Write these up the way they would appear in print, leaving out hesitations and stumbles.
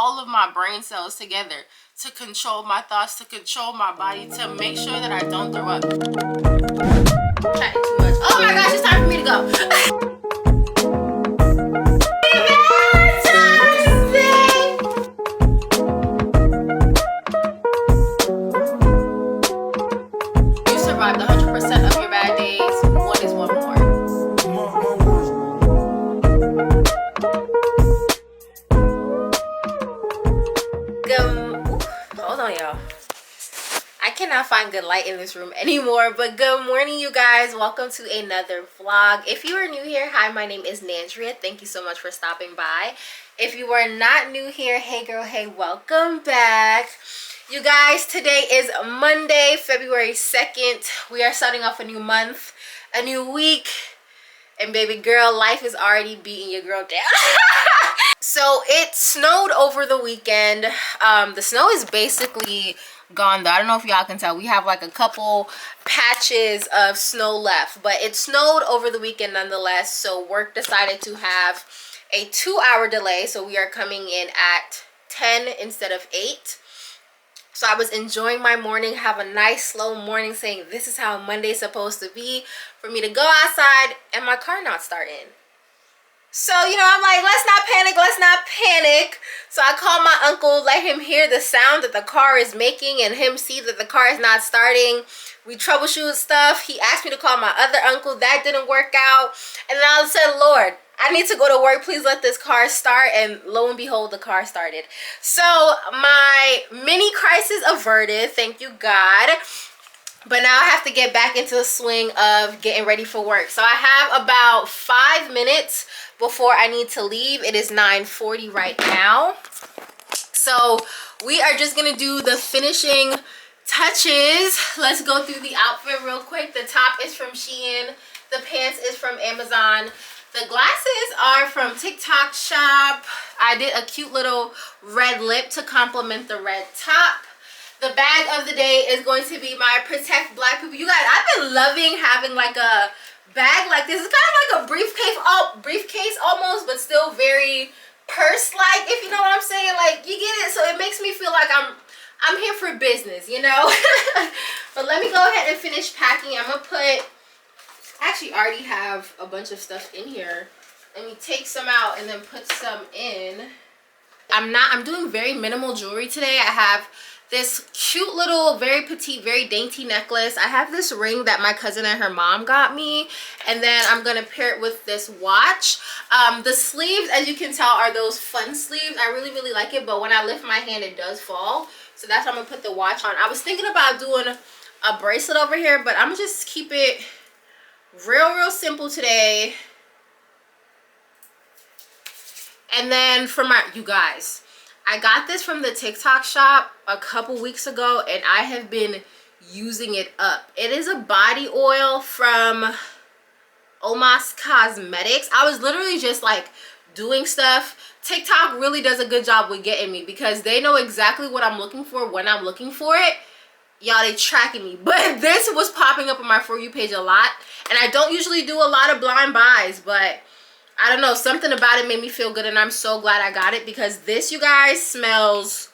all of my brain cells together to control my thoughts, to control my body, to make sure that I don't throw up. Chatting too much. Oh my gosh, it's time for me to go. You survived 100% of your bad days. One is one more. Hold on, y'all. I cannot find good light in this room anymore, but good morning, you guys. Welcome to another vlog. If you are new here, hi, my name is Nandria. Thank you so much for stopping by. If you are not new here, hey girl, hey, welcome back. You guys, today is Monday, February 2nd. We are starting off a new month, a new week, and baby girl, life is already beating your girl down. So it snowed over the weekend. The snow is basically gone though. I don't know if y'all can tell. We have like a couple patches of snow left, but it snowed over the weekend nonetheless. So work decided to have a 2-hour delay. So we are coming in at 10 instead of 8. So I was enjoying my morning, have a nice slow morning, saying this is how Monday's supposed to be, for me to go outside and my car not starting. So, you know, I'm like, let's not panic, let's not panic. So I called my uncle, let him hear the sound that the car is making and him see that the car is not starting. We troubleshoot stuff. He asked me to call my other uncle. That didn't work out. And then I said, Lord, I need to go to work. Please let this car start. And lo and behold, the car started. So my mini crisis averted. Thank you, God. But now I have to get back into the swing of getting ready for work. So I have about 5 minutes before I need to leave. It is 9:40 right now. So we are just going to do the finishing touches. Let's go through the outfit real quick. The top is from Shein. The pants is from Amazon. The glasses are from TikTok shop. I did a cute little red lip to complement the red top. The bag of the day is going to be my Protect Black People. You guys, I've been loving having like a bag like this. It's kind of like a briefcase almost, but still very purse-like, if you know what I'm saying. Like, you get it? So it makes me feel like I'm here for business, you know? But let me go ahead and finish packing. I'm gonna put, actually I already have a bunch of stuff in here. Let me take some out and then put some in. I'm doing very minimal jewelry today. I have this cute little, very petite, very dainty necklace. I have this ring that my cousin and her mom got me, and then I'm gonna pair it with this watch. The sleeves, as you can tell, are those fun sleeves. I really like it, but when I lift my hand it does fall, so that's why I'm gonna put the watch on. I was thinking about doing a bracelet over here, but I'm gonna just keep it real simple today. And then for my, you guys, I got this from the TikTok shop a couple weeks ago and I have been using it up. It is a body oil from Omas Cosmetics. I was literally just like doing stuff. TikTok really does a good job with getting me because they know exactly what I'm looking for when I'm looking for it. Y'all, they tracking me. But this was popping up on my For You page a lot. And I don't usually do a lot of blind buys, but I don't know, something about it made me feel good, and I'm so glad I got it because this, you guys, smells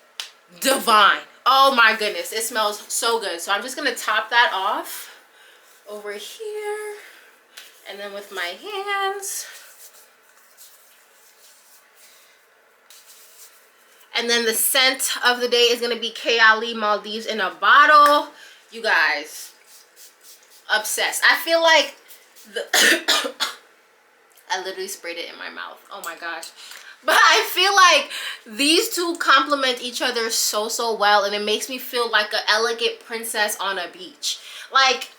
divine. Oh my goodness, it smells so good. So I'm just gonna top that off over here, and then with my hands. And then the scent of the day is gonna be Kayali Maldives in a bottle. You guys, obsessed. I feel like the I literally sprayed it in my mouth. Oh my gosh. But I feel like these two complement each other so well, and it makes me feel like an elegant princess on a beach. Like,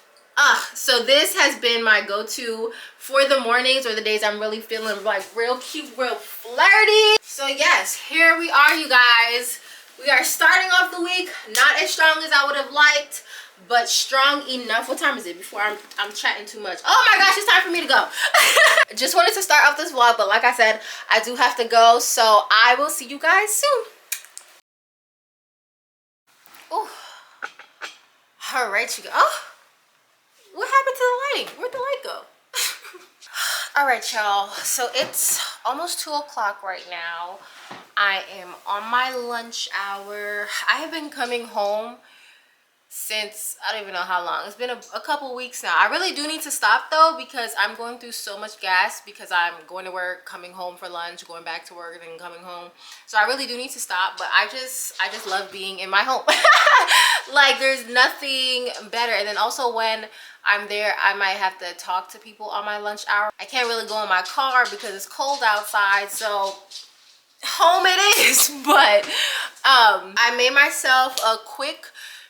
so this has been my go-to for the mornings or the days I'm really feeling like real cute, real flirty. So yes, here we are, you guys. We are starting off the week not as strong as I would have liked, but strong enough. What time is it before I'm chatting too much? Oh my gosh, it's time for me to go. Just wanted to start off this vlog, but like I said, I do have to go, so I will see you guys soon. Oh, all right, you go. Oh, what happened to the light? Where'd the light go? All right, y'all, so it's almost 2 o'clock right now. I am on my lunch hour. I have been coming home since I don't even know how long. It's been a couple weeks now. I really do need to stop though, because I'm going through so much gas because I'm going to work, coming home for lunch, going back to work, and then coming home. So I really do need to stop, but I just love being in my home. Like there's nothing better. And then also when I'm there, I might have to talk to people on my lunch hour. I can't really go in my car because it's cold outside, so home it is. But I made myself a quick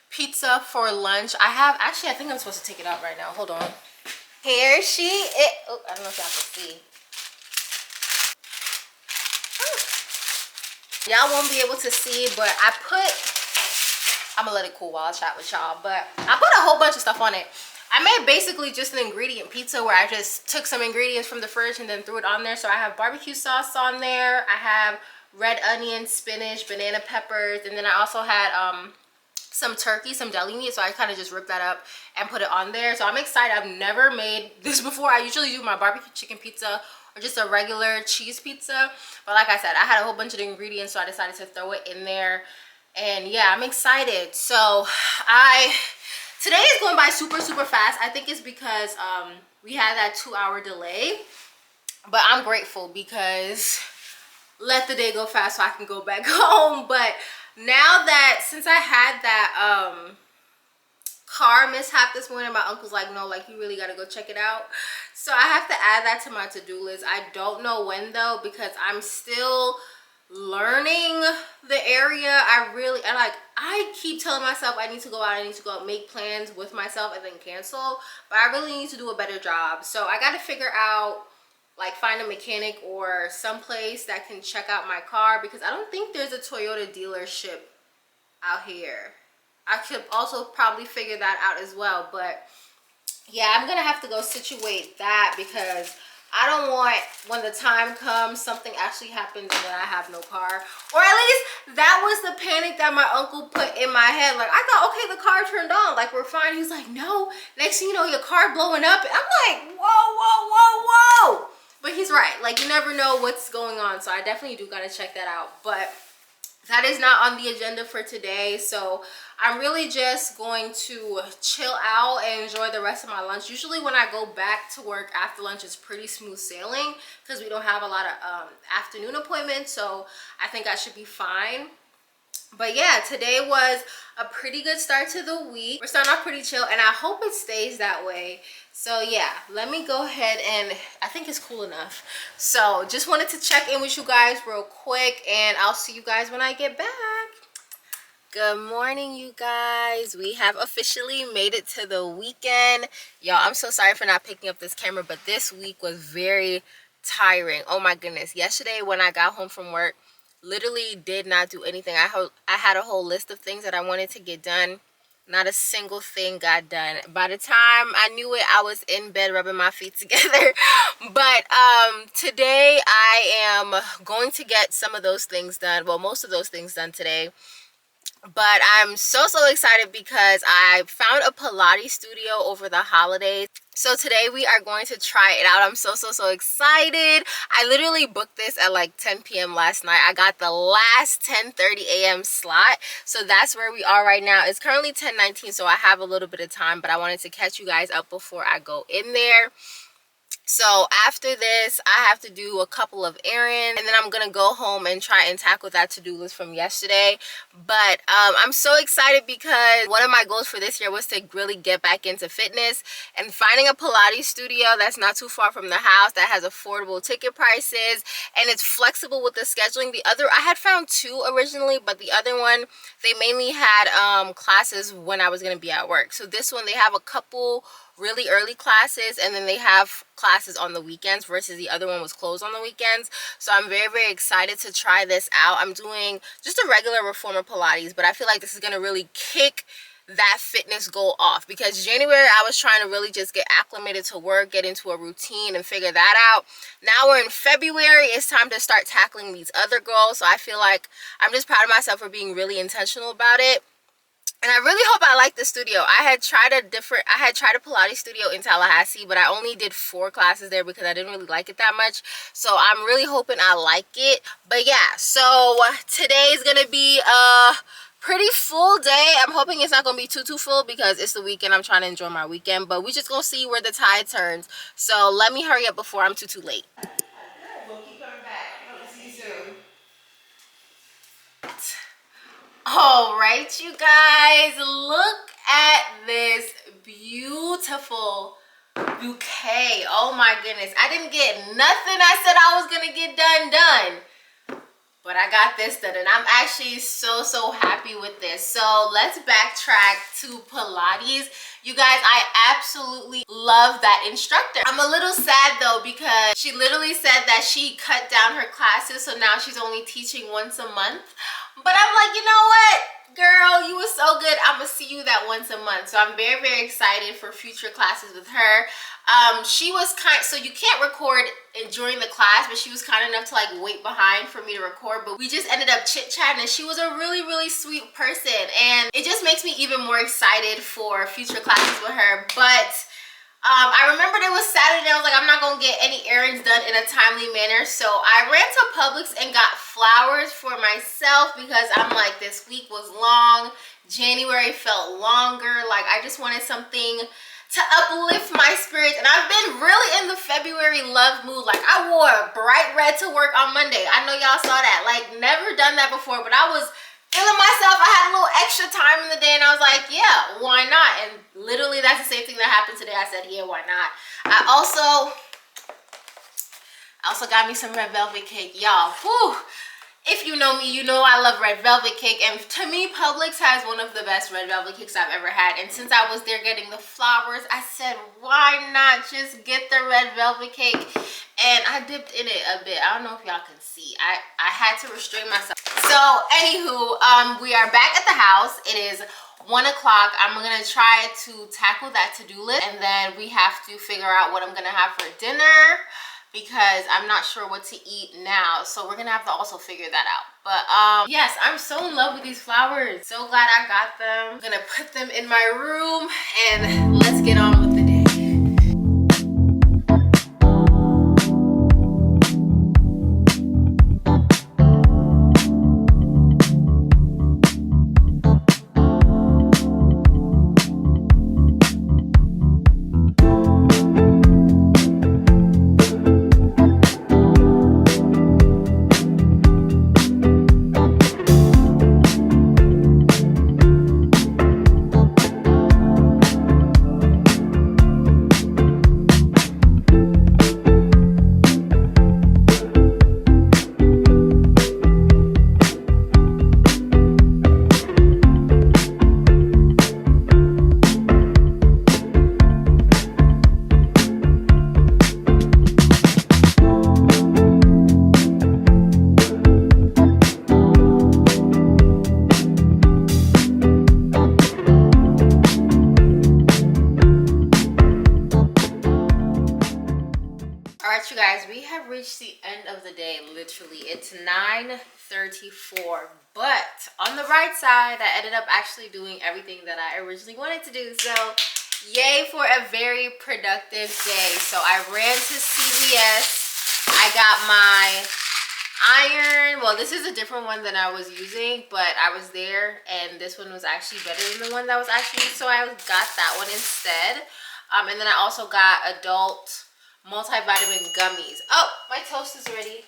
pizza for lunch. I think I'm supposed to take it out right now. Hold on. Here she is. Oh, I don't know if y'all can see. Y'all won't be able to see, but I'm gonna let it cool while I chat with y'all, but I put a whole bunch of stuff on it. I made basically just an ingredient pizza where I just took some ingredients from the fridge and then threw it on there. So I have barbecue sauce on there, I have red onion, spinach, banana peppers, and then I also had some turkey, some deli meat, so I kind of just ripped that up and put it on there. So I'm excited. I've never made this before. I usually do my barbecue chicken pizza or just a regular cheese pizza, but like I said, I had a whole bunch of ingredients, so I decided to throw it in there. And yeah, I'm excited. So today is going by super fast. I think it's because we had that 2-hour delay, but I'm grateful because let the day go fast so I can go back home. But now that, since I had that car mishap this morning, my uncle's like, no, like you really got to go check it out. So I have to add that to my to-do list. I don't know when though, because I'm still learning the area. I keep telling myself I need to go out, make plans with myself and then cancel, but I really need to do a better job. So I got to figure out, like, find a mechanic or someplace that can check out my car, because I don't think there's a Toyota dealership out here. I could also probably figure that out as well, but yeah, I'm gonna have to go situate that, because I don't want, when the time comes, something actually happens and then I have no car. Or at least that was the panic that my uncle put in my head. Like, I thought, okay, the car turned on, like we're fine. He's like, no, next thing you know, your car blowing up. And I'm like, whoa. But he's right. Like, you never know what's going on. So I definitely do gotta check that out. But that is not on the agenda for today. So I'm really just going to chill out and enjoy the rest of my lunch. Usually when I go back to work after lunch, it's pretty smooth sailing because we don't have a lot of afternoon appointments. So I think I should be fine. But yeah, today was a pretty good start to the week. We're starting off pretty chill, and I hope it stays that way. So yeah, let me go ahead, and I think it's cool enough. So just wanted to check in with you guys real quick, and I'll see you guys when I get back. Good morning, you guys. We have officially made it to the weekend. Y'all, I'm so sorry for not picking up this camera, but this week was very tiring. Oh my goodness. Yesterday when I got home from work, literally did not do anything. I had a whole list of things that I wanted to get done. Not a single thing got done. By the time I knew it, I was in bed rubbing my feet together. But today I am going to get some of those things done. Well, most of those things done today. But I'm so excited because I found a Pilates studio over the holidays. So today we are going to try it out. I'm so excited. I literally booked this at like 10 p.m. last night. I got the last 10:30 a.m. slot. So that's where we are right now. It's currently 10:19, so I have a little bit of time, but I wanted to catch you guys up before I go in there. So after this, I have to do a couple of errands, and then I'm gonna go home and try and tackle that to-do list from yesterday. But I'm so excited because one of my goals for this year was to really get back into fitness, and finding a Pilates studio that's not too far from the house, that has affordable ticket prices, and it's flexible with the scheduling. I had found 2 originally, but the other one, they mainly had classes when I was gonna be at work. So this one, they have a couple really early classes, and then they have classes on the weekends, versus the other one was closed on the weekends. So I'm very excited to try this out. I'm doing just a regular reformer Pilates, but I feel like this is going to really kick that fitness goal off, because January I was trying to really just get acclimated to work, get into a routine and figure that out. Now we're in February, it's time to start tackling these other goals. So I feel like I'm just proud of myself for being really intentional about it. And I really hope I like the studio. I had tried a Pilates studio in Tallahassee, but I only did 4 classes there because I didn't really like it that much. So I'm really hoping I like it. But yeah, so today is gonna be a pretty full day. I'm hoping it's not gonna be too full because it's the weekend. I'm trying to enjoy my weekend, but we just gonna see where the tide turns. So let me hurry up before I'm too late. We'll keep coming back. Hope to see you soon. All right, you guys, look at this beautiful bouquet. Oh my goodness, I didn't get nothing I said I was gonna get done, but I got this done, and I'm actually so happy with this. So let's backtrack to Pilates. You guys, I absolutely love that instructor. I'm a little sad though because she literally said that she cut down her classes, so now she's only teaching once a month. But I'm like, you know what, girl, you were so good. I'm gonna see you that once a month. So I'm very excited for future classes with her. She was so you can't record during the class, but she was kind enough to like wait behind for me to record. But we just ended up chit-chatting, and she was a really sweet person, and it just makes me even more excited for future classes with her. But I remembered it was Saturday. I was like, I'm not gonna get any errands done in a timely manner, so I ran to Publix and got flowers for myself because I'm like, this week was long. January felt longer. Like, I just wanted something to uplift my spirits, and I've been really in the February love mood. Like, I wore a bright red to work on Monday. I know y'all saw that. Like, never done that before, but I was feeling myself. I had a little extra time in the day, and I was like, yeah, why not? And literally that's the same thing that happened today. I said, yeah, why not? I also got me some red velvet cake, y'all. Whew. If you know me, you know I love red velvet cake, and to me, Publix has one of the best red velvet cakes I've ever had. And since I was there getting the flowers, I said, why not just get the red velvet cake? And I dipped in it a bit. I don't know if y'all can see. I had to restrain myself. So anywho, we are back at the house. It is 1 o'clock. I'm gonna try to tackle that to-do list, and then we have to figure out what I'm gonna have for dinner, because I'm not sure what to eat now. So we're gonna have to also figure that out. But yes, I'm so in love with these flowers. So glad I got them. I'm gonna put them in my room, and let's get on with the day. You guys, we have reached the end of the day. Literally, it's 9:34, but on the bright side, I ended up actually doing everything that I originally wanted to do. So yay for a very productive day. So I ran to CVS. I got my iron. Well, this is a different one than I was using, but I was there, and this one was actually better than the one that was actually, so I got that one instead. And then I also got adult multivitamin gummies. Oh, my toast is ready.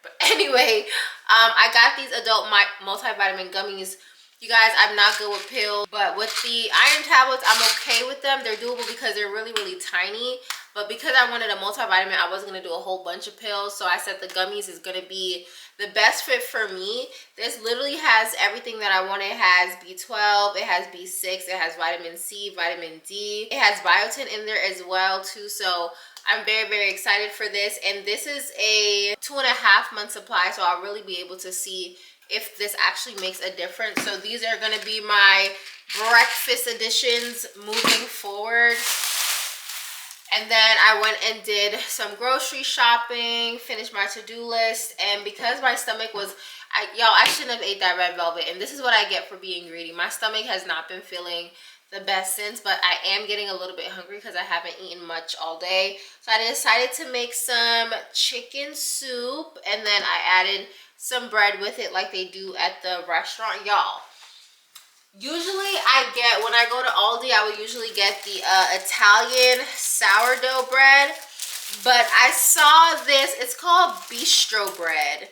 But anyway, I got these adult multivitamin gummies. You guys, I'm not good with pills, but with the iron tablets, I'm okay with them. They're doable because they're really tiny. But because I wanted a multivitamin, I wasn't going to do a whole bunch of pills. So I said the gummies is going to be the best fit for me. This literally has everything that I want. It has B12, it has B6, it has vitamin C, vitamin D. It has biotin in there as well too. So I'm very excited for this. And this is a 2.5 month supply. So I'll really be able to see if this actually makes a difference. So these are going to be my breakfast editions moving forward. And then I went and did some grocery shopping, finished my to-do list, and because my stomach was, I shouldn't have ate that red velvet, and this is what I get for being greedy. My stomach has not been feeling the best since, but I am getting a little bit hungry because I haven't eaten much all day. So I decided to make some chicken soup, and then I added some bread with it like they do at the restaurant. Y'all, usually I get, when I go to Aldi, I would usually get the Italian sourdough bread, but I saw this, it's called bistro bread.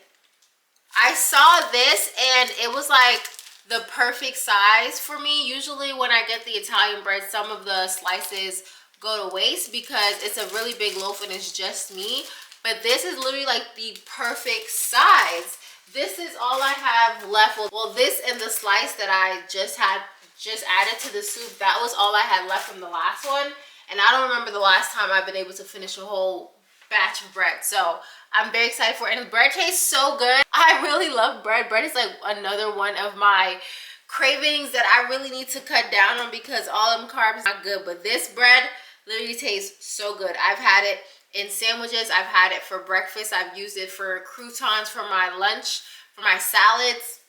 I saw this and it was like the perfect size for me. Usually when I get the Italian bread, some of the slices go to waste because it's a really big loaf and it's just me. But this is literally like the perfect size. This is all I have left. Well, this and the slice that I just added to the soup, that was all I had left from the last one. And I don't remember the last time I've been able to finish a whole batch of bread. So I'm very excited for it. And the bread tastes so good. I really love bread. Bread is like another one of my cravings that I really need to cut down on because all them carbs are not good. But this bread literally tastes so good. I've had it in sandwiches. I've had it for breakfast. I've used it for croutons for my lunch, for my salads.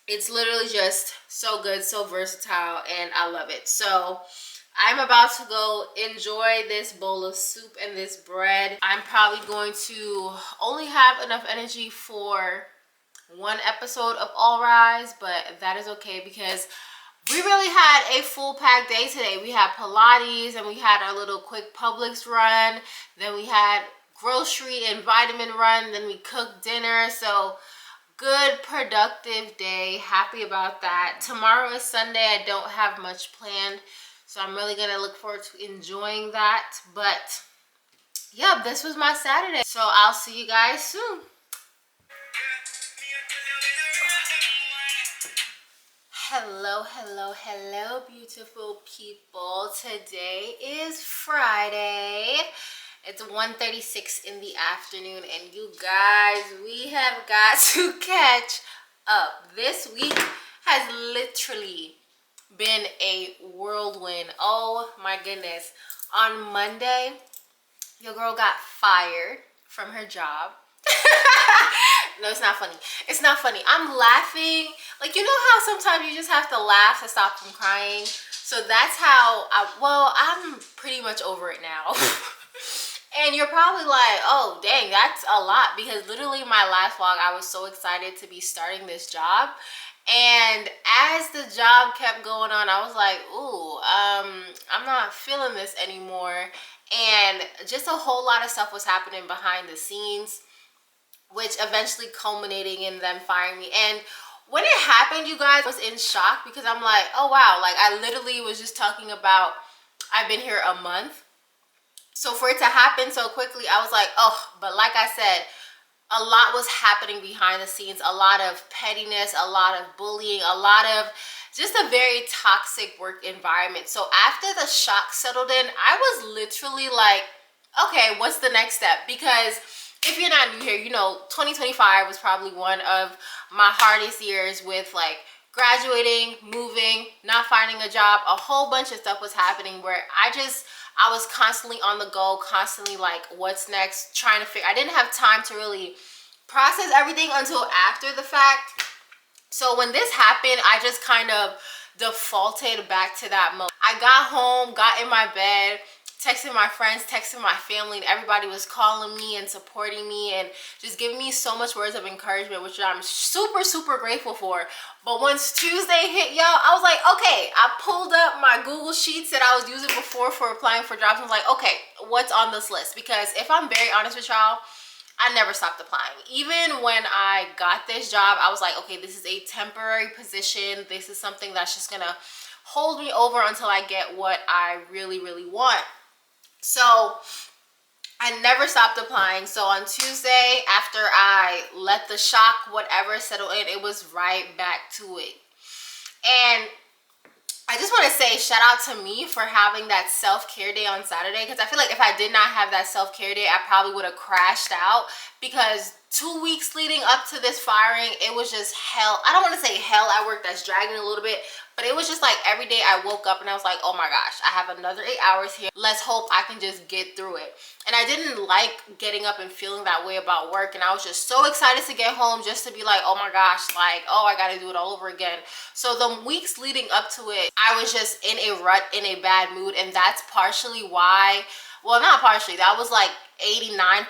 It's literally just so good, so versatile, and I love it. So I'm about to go enjoy this bowl of soup and this bread. I'm probably going to only have enough energy for one episode of All Rise, but that is okay because we really had a full packed day today. We had Pilates and we had our little quick Publix run. Then we had grocery and vitamin run. Then we cooked dinner. So good productive day. Happy about that. Tomorrow is Sunday. I don't have much planned. So I'm really going to look forward to enjoying that. But yeah, this was my Saturday. So I'll see you guys soon. Hello, beautiful people. Today is Friday. It's 1:36 in the afternoon, and you guys, we have got to catch up. This week has literally been a whirlwind. Oh my goodness. On Monday, your girl got fired from her job. No, it's not funny. It's not funny. I'm laughing. Like, you know how sometimes you just have to laugh to stop from crying? So that's how I'm pretty much over it now. And you're probably like, oh, dang, that's a lot. Because literally my last vlog, I was so excited to be starting this job. And as the job kept going on, I was like, ooh, I'm not feeling this anymore. And just a whole lot of stuff was happening behind the scenes, which eventually culminating in them firing me. And when it happened, you guys, I was in shock because I'm like, oh wow, like I literally was just talking about I've been here a month. So for it to happen so quickly, I was like, oh, but like I said, a lot was happening behind the scenes, a lot of pettiness, a lot of bullying, a lot of just a very toxic work environment. So after the shock settled in, I was literally like, okay, what's the next step? Because if you're not new here, you know, 2025 was probably one of my hardest years with like graduating, moving, not finding a job. A whole bunch of stuff was happening where I was constantly on the go, constantly like, what's next, trying to figure. I didn't have time to really process everything until after the fact. So when this happened, I just kind of defaulted back to that mode. I got home, got in my bed, texting my friends, texting my family, and everybody was calling me and supporting me and just giving me so much words of encouragement, which I'm super, super grateful for. But once Tuesday hit, y'all, I was like, okay, I pulled up my Google Sheets that I was using before for applying for jobs. I was like, okay, what's on this list? Because if I'm very honest with y'all, I never stopped applying. Even when I got this job, I was like, okay, this is a temporary position. This is something that's just gonna hold me over until I get what I really, really want. So I never stopped applying. So on Tuesday, after I let the shock, whatever, settle in, it was right back to it. And I just want to say shout out to me for having that self-care day on Saturday, because I feel like if I did not have that self-care day, I probably would have crashed out, because 2 weeks leading up to this firing, it was just hell. I don't want to say hell at work, that's dragging a little bit, But it was just like every day I woke up and I was like, oh my gosh, I have another 8 hours here. Let's hope I can just get through it. And I didn't like getting up and feeling that way about work. And I was just so excited to get home just to be like, oh my gosh, like, oh, I got to do it all over again. So the weeks leading up to it, I was just in a rut, in a bad mood. And that's partially why, well, not partially, that was like 89%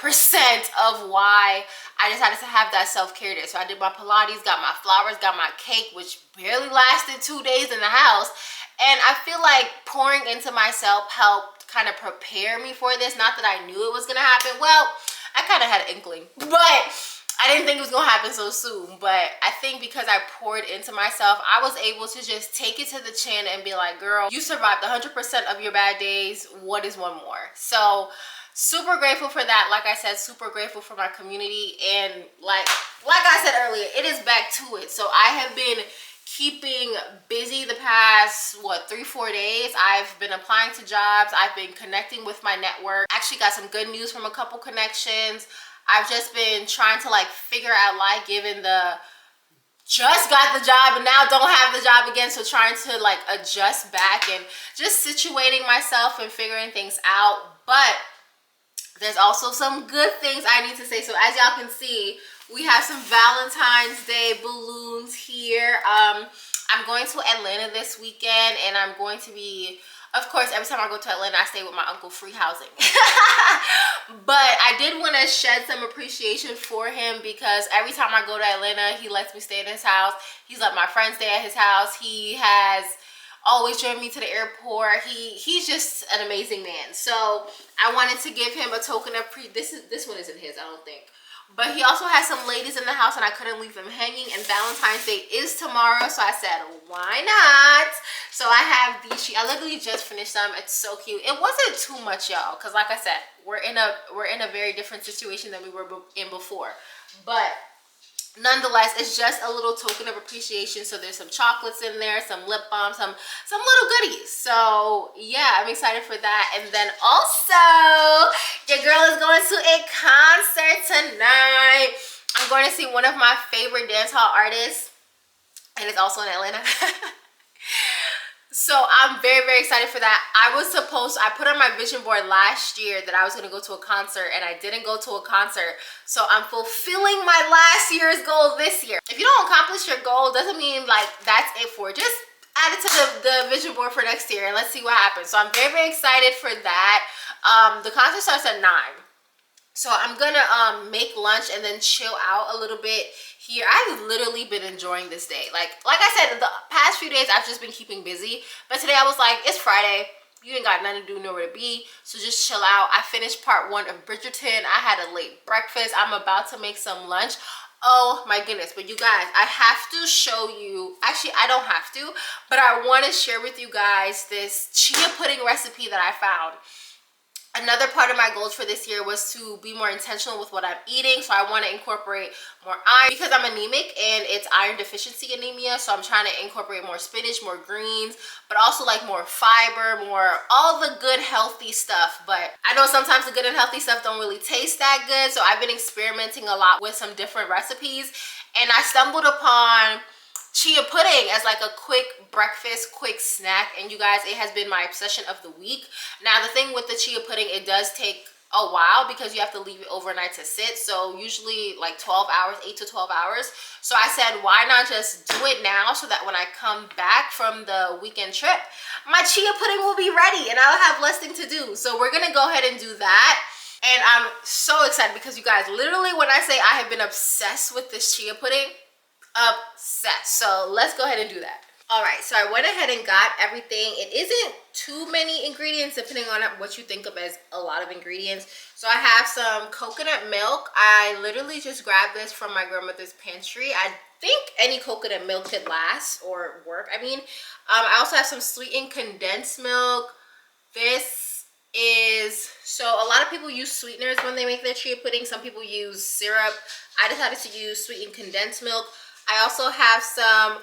of why I decided to have that self-care day. So I did my Pilates, got my flowers, got my cake, which barely lasted 2 days in the house. And I feel like pouring into myself helped kind of prepare me for this. Not that I knew it was going to happen. Well, I kind of had an inkling, but I didn't think it was going to happen so soon. But I think because I poured into myself, I was able to just take it to the chin and be like, girl, you survived 100% of your bad days. What is one more? So super grateful for that. Like I said, super grateful for my community. And like I said earlier, it is back to it. So I have been keeping busy the past, what, 3-4 days. I've been applying to jobs. I've been connecting with my network. Actually got some good news from a couple connections. I've just been trying to like figure out life, given the just got the job and now don't have the job again. So trying to like adjust back and just situating myself and figuring things out. But there's also some good things I need to say. So as y'all can see, we have some Valentine's Day balloons here. I'm going to Atlanta this weekend, and I'm going to be, of course, every time I go to Atlanta, I stay with my uncle, free housing. But I did want to shed some appreciation for him, because every time I go to Atlanta, he lets me stay in his house. He's let my friends stay at his house. He has always driven me to the airport. He's just an amazing man. So I wanted to give him a token of this one isn't his, I don't think. But he also has some ladies in the house, and I couldn't leave them hanging. And Valentine's Day is tomorrow, so I said, why not? So I have these. I literally just finished them. It's so cute. It wasn't too much, y'all, because like I said, we're in a very different situation than we were in before. But nonetheless, it's just a little token of appreciation. So there's some chocolates in there, some lip balm, some little goodies. So yeah, I'm excited for that. And then also, your girl is going to a concert tonight. I'm going to see one of my favorite dancehall artists, and it's also in Atlanta. So I'm very, very excited for that. I put on my vision board last year that I was going to go to a concert, and I didn't go to a concert. So I'm fulfilling my last year's goal this year. If you don't accomplish your goal, doesn't mean like that's it for it. Just add it to the vision board for next year, and let's see what happens. So I'm very, very excited for that. The concert starts at 9. So I'm gonna make lunch and then chill out a little bit here. I've literally been enjoying this day. Like I said, the past few days I've just been keeping busy. But today I was like, it's Friday. You ain't got nothing to do, nowhere to be. So just chill out. I finished part 1 of Bridgerton. I had a late breakfast. I'm about to make some lunch. Oh my goodness. But you guys, I have to show you. Actually, I don't have to. But I want to share with you guys this chia pudding recipe that I found. Another part of my goals for this year was to be more intentional with what I'm eating. So I want to incorporate more iron, because I'm anemic and it's iron deficiency anemia. So I'm trying to incorporate more spinach, more greens, but also like more fiber, more all the good healthy stuff. But I know sometimes the good and healthy stuff don't really taste that good. So I've been experimenting a lot with some different recipes, and I stumbled upon chia pudding as like a quick breakfast, quick snack. And you guys, it has been my obsession of the week. Now the thing with the chia pudding, it does take a while because you have to leave it overnight to sit. So usually like 12 hours, 8 to 12 hours. So I said, why not just do it now, so that when I come back from the weekend trip, my chia pudding will be ready and I'll have less thing to do. So we're gonna go ahead and do that. And I'm so excited because you guys, literally when I say I have been obsessed with this chia pudding, obsessed. So let's go ahead and do that. All right, so I went ahead and got everything. It isn't too many ingredients, depending on what you think of as a lot of ingredients. So I have some coconut milk. I literally just grabbed this from my grandmother's pantry. I think any coconut milk could last or work. I mean, I also have some sweetened condensed milk. This is, so a lot of people use sweeteners when they make their chia pudding. Some people use syrup. I decided to use sweetened condensed milk. I also have some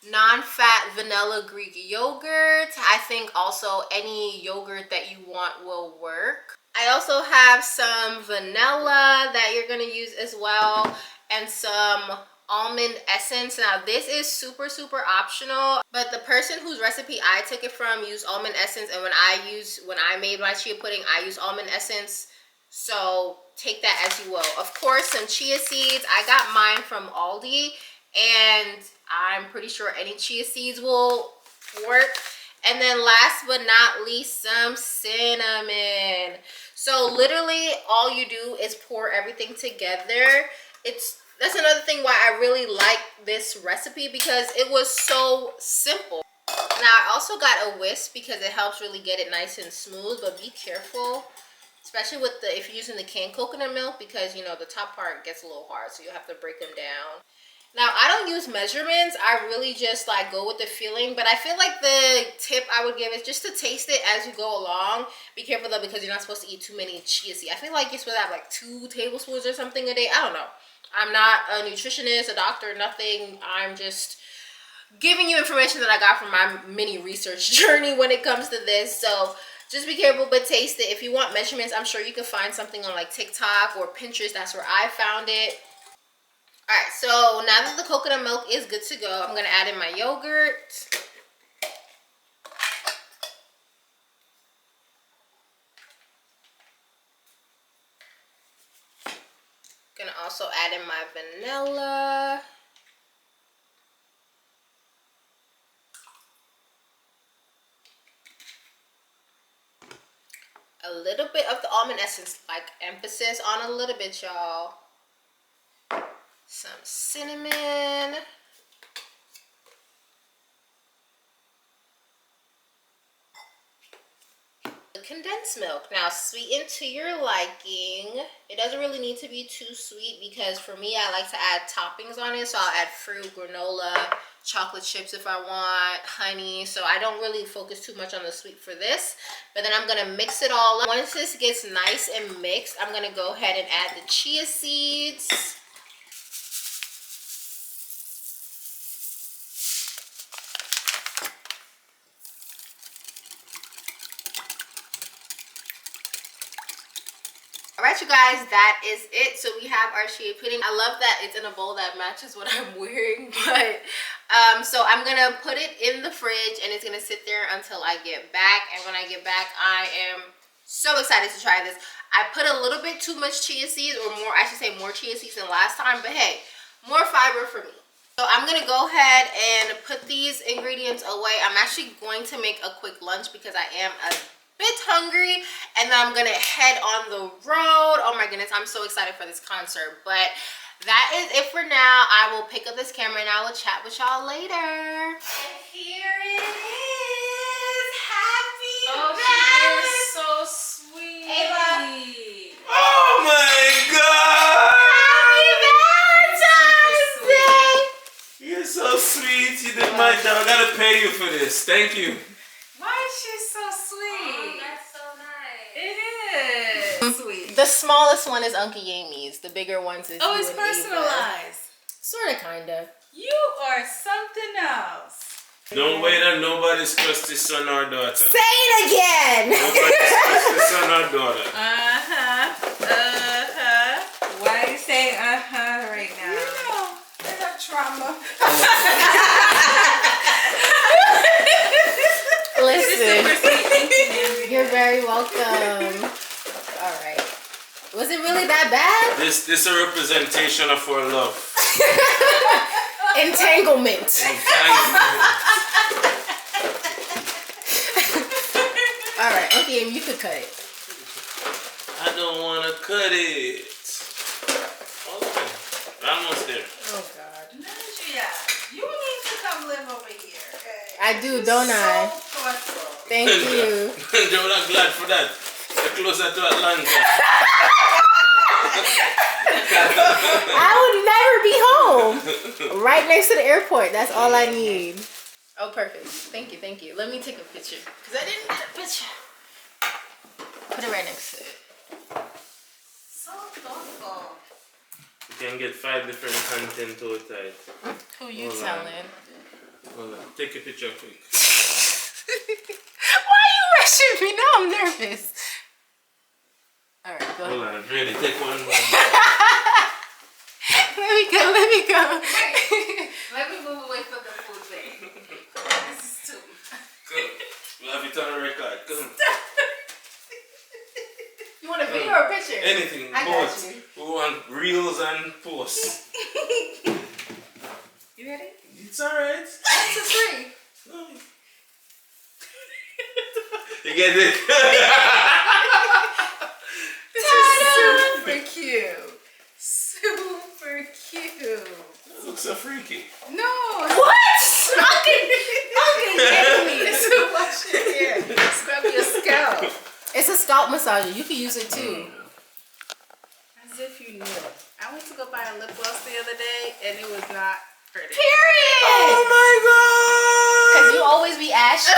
non-fat vanilla Greek yogurt. I think also any yogurt that you want will work. I also have some vanilla that you're going to use as well, and some almond essence. Now this is super optional, but the person whose recipe I took it from used almond essence, and when I made my chia pudding, I used almond essence. So take that as you will. Of course, some chia seeds. I got mine from Aldi, and I'm pretty sure any chia seeds will work. And then last but not least, some cinnamon. So literally all you do is pour everything together. That's another thing why I really like this recipe, because it was so simple. Now I also got a whisk because it helps really get it nice and smooth, but be careful, especially with if you're using the canned coconut milk, because you know the top part gets a little hard, so you have to break them down. Now, I don't use measurements. I really just like go with the feeling. But I feel like the tip I would give is just to taste it as you go along. Be careful though, because you're not supposed to eat too many chia seeds. I feel like you're supposed to have like 2 tablespoons or something a day. I don't know. I'm not a nutritionist, a doctor, nothing. I'm just giving you information that I got from my mini research journey when it comes to this. So just be careful, but taste it. If you want measurements, I'm sure you can find something on like TikTok or Pinterest. That's where I found it. All right, so now that the coconut milk is good to go, I'm going to add in my yogurt. Going to also add in my vanilla. A little bit of the almond essence, like emphasis on a little bit, y'all. Some cinnamon. Condensed milk. Now sweeten to your liking. It doesn't really need to be too sweet, because for me I like to add toppings on it. So I'll add fruit, granola, chocolate chips if I want, honey. So I don't really focus too much on the sweet for this. But then I'm going to mix it all up. Once this gets nice and mixed, I'm going to go ahead and add the chia seeds. Alright you guys, that is it. So we have our chia pudding. I love that it's in a bowl that matches what I'm wearing. But so I'm going to put it in the fridge, and it's going to sit there until I get back. And when I get back, I am so excited to try this. I put a little bit too much chia seeds, or more, I should say more chia seeds than last time. But hey, more fiber for me. So I'm going to go ahead and put these ingredients away. I'm actually going to make a quick lunch because I am a bit hungry, and then I'm gonna head on the road. Oh my goodness, I'm so excited for this concert. But that is it for now. I will pick up this camera and I will chat with y'all later. And here it is. Happy birthday. She is so sweet. Ava. Oh my God. Happy Valentine's Day. You're so sweet. You did my job. I gotta pay you for this. Thank you. Why is she so sweet? Oh, that's so nice. It is sweet. The smallest one is Uncle Yami's. The bigger ones is Oh, you it's and personalized. Sort of, kind of. You are something else. Don't wait on nobody's trusty son or daughter. Say it again. Nobody's trusty son or daughter. Why are you saying right now? You know, they have trauma. Listen, you're very welcome. All right. Was it really that bad? This is a representation of our love. Entanglement. All right. Okay, you could cut it. I don't want to cut it. Okay. We're almost there. Oh, God. Nandria, you need to come live over here. Okay? I do, don't I? So thoughtful. Thank you. You're not glad for that. You're closer to Atlanta. I would never be home. Right next to the airport. That's all I need. Oh, perfect. Thank you, thank you. Let me take a picture, because I didn't get a picture. Put it right next to it. So thoughtful. You can get 5 different content outside. Who you Hold telling? Hold on. Take a picture quick. Why are you rushing me? Now I'm nervous. All right, go ahead. Hold on. Really, take one more. Let me go. Let me move away from the food thing. This is too much. Good. We'll have it on the record. Good. You want a video or a picture? Anything. I got Both. you. We want reels and posts. You ready? It's alright. It's a free. No. You get it? Super cute. Super cute. That looks so freaky. No. What? Okay, get me. It's too much in here. Scrub your scalp. It's a scalp massager. You can use it too. As if you knew. I went to go buy a lip gloss the other day and it was not pretty. Period. Oh my god! Because you always be ashy. I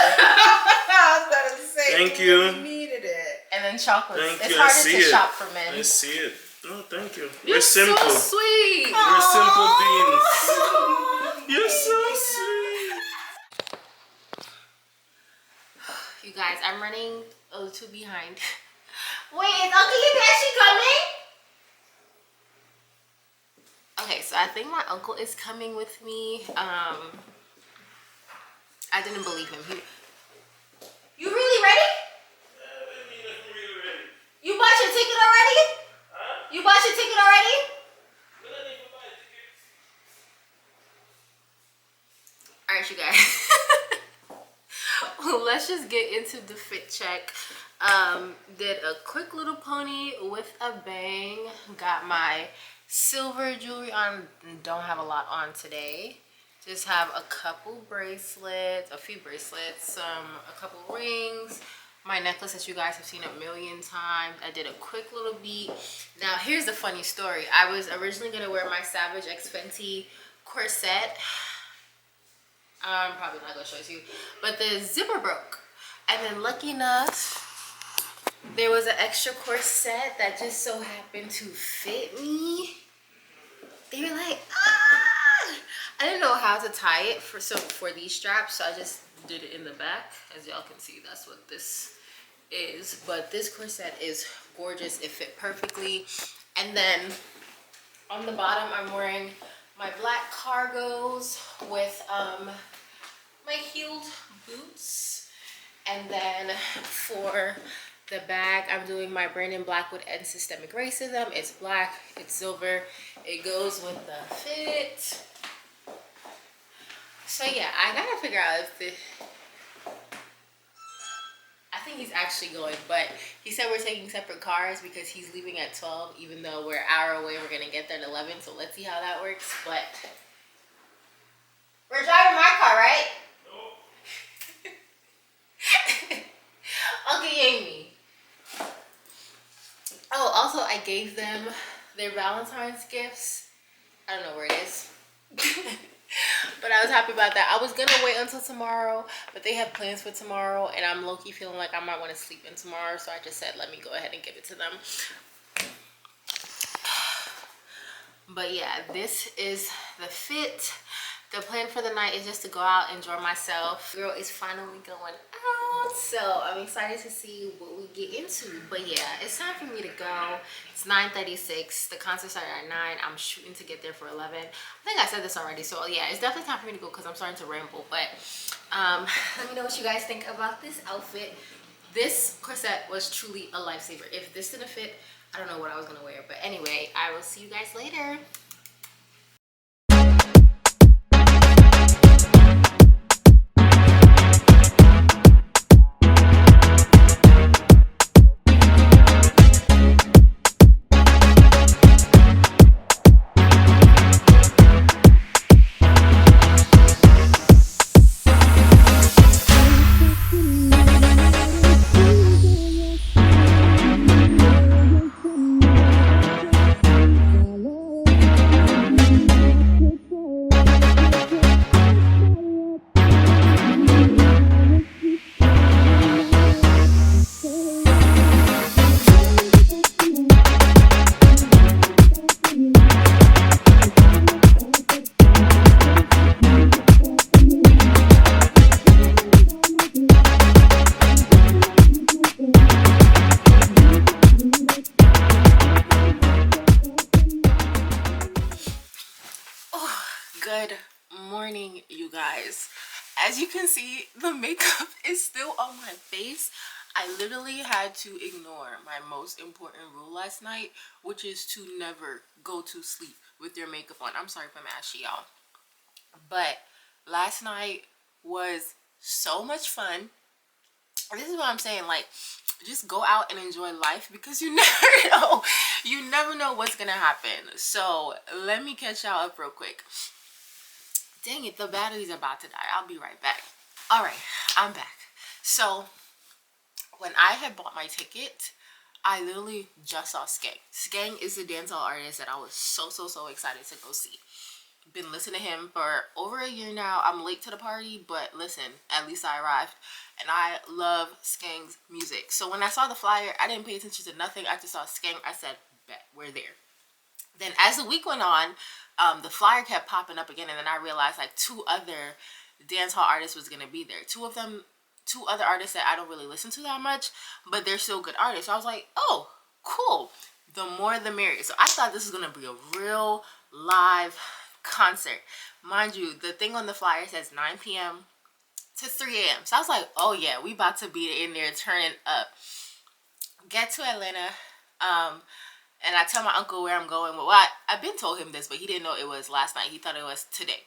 was about to say. Thank you. really needed it. And then chocolates. Thank It's you. I harder see to it. shop for men. I see it. No, thank you. You're We're simple. so sweet. We're simple beings. Aww. You're so sweet. You guys, I'm running a little behind. Wait, is Uncle Hideshi coming? Okay, so I think my uncle is coming with me. I didn't believe him. You really ready? You bought your ticket already? Huh? You bought your ticket already? Alright, you guys. Let's just get into the fit check. Did a quick little pony with a bang. Got my silver jewelry on. Don't have a lot on today. Just have a couple bracelets, a few bracelets, a couple rings. My necklace that you guys have seen a million times. I did a quick little beat. Now here's the funny story. I was originally gonna wear my Savage X Fenty corset. I'm probably not gonna show it to you, but the zipper broke. And then lucky enough, there was an extra corset that just so happened to fit me. They were like, ah! I didn't know how to tie it for these straps, so I just did it in the back. As y'all can see, that's what this is. But this corset is gorgeous. It fit perfectly. And then on the bottom, I'm wearing my black cargos with my heeled boots. And then for the bag, I'm doing my Brandon Blackwood and Systemic Racism. It's black, it's silver. It goes with the fit. So yeah, I gotta figure out if I think he's actually going, but he said we're taking separate cars because he's leaving at 12, even though we're an hour away, we're gonna get there at 11, so let's see how that works. But we're driving my car, right? No. Uncle Amy. Oh, also I gave them their Valentine's gifts. I don't know where it is. But I was happy about that. I was gonna wait until tomorrow, but they have plans for tomorrow, and I'm low-key feeling like I might want to sleep in tomorrow, so I just said let me go ahead and give it to them. But yeah, this is the fit. The plan for the night is just to go out, enjoy myself. Girl is finally going out, so I'm excited to see what we get into. But yeah, it's time for me to go. It's 9:36. The concert started at 9. I'm shooting to get there for 11. I think I said this already, so yeah, it's definitely time for me to go because I'm starting to ramble. But let me know what you guys think about this outfit. This corset was truly a lifesaver. If this didn't fit, I don't know what I was gonna wear. But anyway, I will see you guys later. you guys. As you can see, the makeup is still on my face. I literally had to ignore my most important rule last night, which is to never go to sleep with your makeup on. I'm sorry if I'm ashy, y'all. But last night was so much fun. This is what I'm saying, like, just go out and enjoy life, because you never know. You never know what's gonna happen. So let me catch y'all up real quick. Dang it, the battery's about to die. I'll be right back. All right, I'm back. So when I had bought my ticket, I literally just saw Skeng. Skeng is the dancehall artist that I was so excited to go see. Been listening to him for over a year now. I'm late to the party, but listen, at least I arrived. And I love Skeng's music. So when I saw the flyer, I didn't pay attention to nothing. I just saw Skeng. I said, bet, we're there. Then as the week went on, the flyer kept popping up again, and then I realized like 2 other dancehall artists was gonna be there. 2 other artists that I don't really listen to that much, but they're still good artists. So I was like, oh, cool. The more the merrier. So I thought this was gonna be a real live concert. Mind you, the thing on the flyer says 9 p.m. to 3 a.m. So I was like, oh yeah, we about to be in there turning up. Get to Atlanta, and I tell my uncle where I'm going. Well, I've been told him this, but he didn't know it was last night. He thought it was today.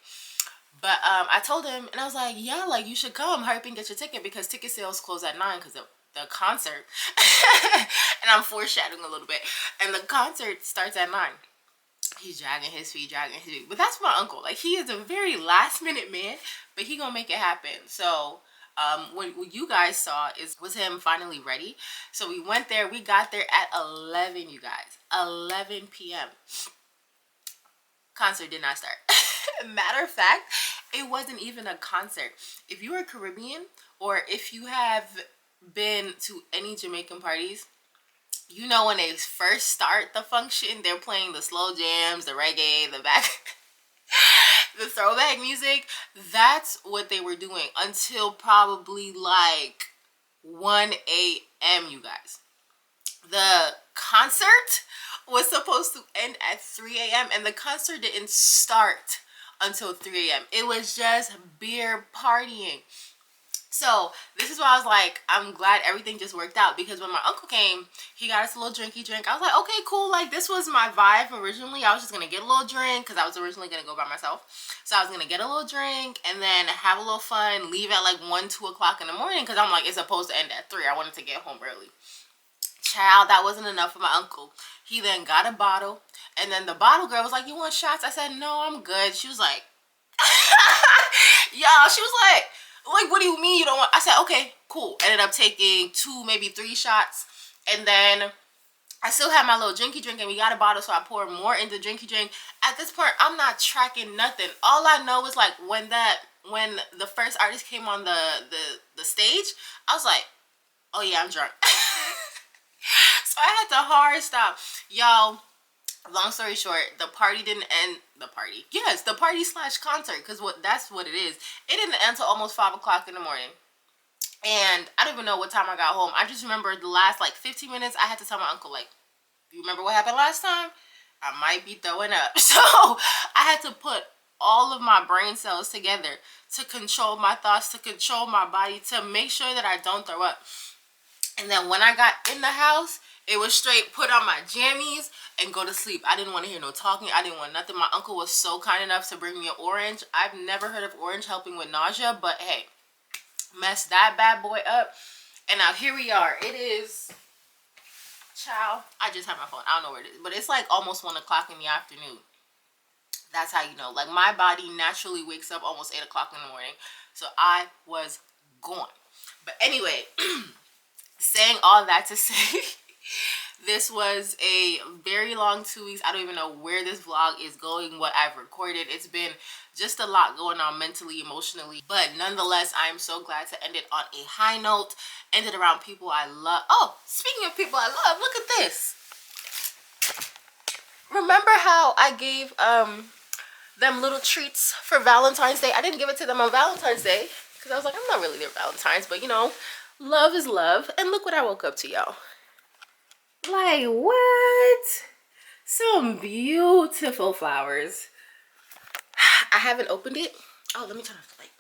But I told him, and I was like, yeah, like, you should come. Hurry up and get your ticket, because ticket sales close at 9 because of the concert. And I'm foreshadowing a little bit. And the concert starts at 9. He's dragging his feet. But that's my uncle. Like, he is a very last minute man, but he gonna make it happen. So what you guys saw was him finally ready. So we went there. We got there at 11, you guys. 11 p.m. Concert did not start. Matter of fact, it wasn't even a concert. If you are Caribbean, or if you have been to any Jamaican parties, you know when they first start the function, they're playing the slow jams, the reggae, the throwback music. That's what they were doing until probably like 1 a.m. you guys. The concert was supposed to end at 3 a.m. and the concert didn't start until 3 a.m. It was just beer partying. So this is why I was like, I'm glad everything just worked out, because when my uncle came, he got us a little drinky drink. I was like, okay, cool. Like, this was my vibe originally. I was just gonna get a little drink because I was originally gonna go by myself. So I was gonna get a little drink and then have a little fun, leave at like 1, 2 o'clock in the morning, because I'm like, it's supposed to end at 3. I wanted to get home early. Child, that wasn't enough for my uncle. He then got a bottle, and then the bottle girl was like, you want shots? I said, no, I'm good. She was like, y'all, she was like, what do you mean you don't want? I said, okay, cool. Ended up taking 2, maybe 3 shots, and then I still had my little drinky drink, and we got a bottle, so I poured more into drinky drink. At this point, I'm not tracking nothing. All I know is like when the first artist came on the stage, I was like, oh yeah, I'm drunk. So I had to hard stop, y'all. Long story short, the party didn't end. The party, yes, the party / concert, because that's what it is. It didn't end until almost 5 o'clock in the morning, and I don't even know what time I got home. I just remember the last like 15 minutes. I had to tell my uncle, like, you remember what happened last time? I might be throwing up. So I had to put all of my brain cells together to control my thoughts, to control my body, to make sure that I don't throw up. And then when I got in the house, it was straight put on my jammies and go to sleep. I didn't want to hear no talking. I didn't want nothing. My uncle was so kind enough to bring me an orange. I've never heard of orange helping with nausea, but hey, messed that bad boy up. And now here we are. It is, child, I just have my phone. I don't know where it is, but it's like almost 1 o'clock in the afternoon. That's how you know. Like, my body naturally wakes up almost 8 o'clock in the morning. So I was gone. But anyway, saying all that to say, this was a very long 2 weeks. I don't even know where this vlog is going, what I've recorded. It's been just a lot going on mentally, emotionally. But nonetheless, I am so glad to end it on a high note. Ended around people I love. Oh, speaking of people I love, look at this. Remember how I gave them little treats for Valentine's Day? I didn't give it to them on Valentine's Day because I was like, I'm not really their Valentine's, but you know, love is love. And look what I woke up to, y'all. Like, what? Some beautiful flowers. I haven't opened it Oh, let me turn off the light.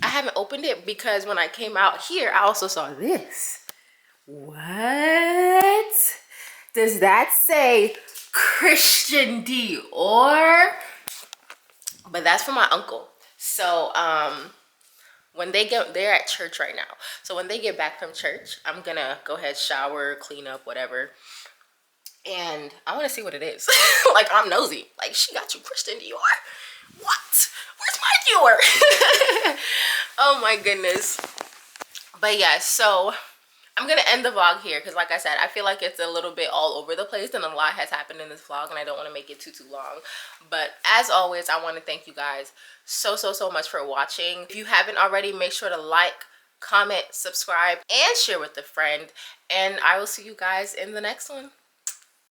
I haven't opened it because when I came out here, I also saw this. What? Does that say Christian Dior? But that's for my uncle. So, when they're at church right now. So when they get back from church, I'm gonna go ahead, shower, clean up, whatever. And I want to see what it is. Like, I'm nosy. Like, she got you Christian Dior? What? Where's my Dior? Oh my goodness. But yeah, so I'm gonna end the vlog here because, like I said, I feel like it's a little bit all over the place and a lot has happened in this vlog and I don't want to make it too long. But as always, I want to thank you guys so much for watching. If you haven't already, make sure to like, comment, subscribe, and share with a friend. And I will see you guys in the next one.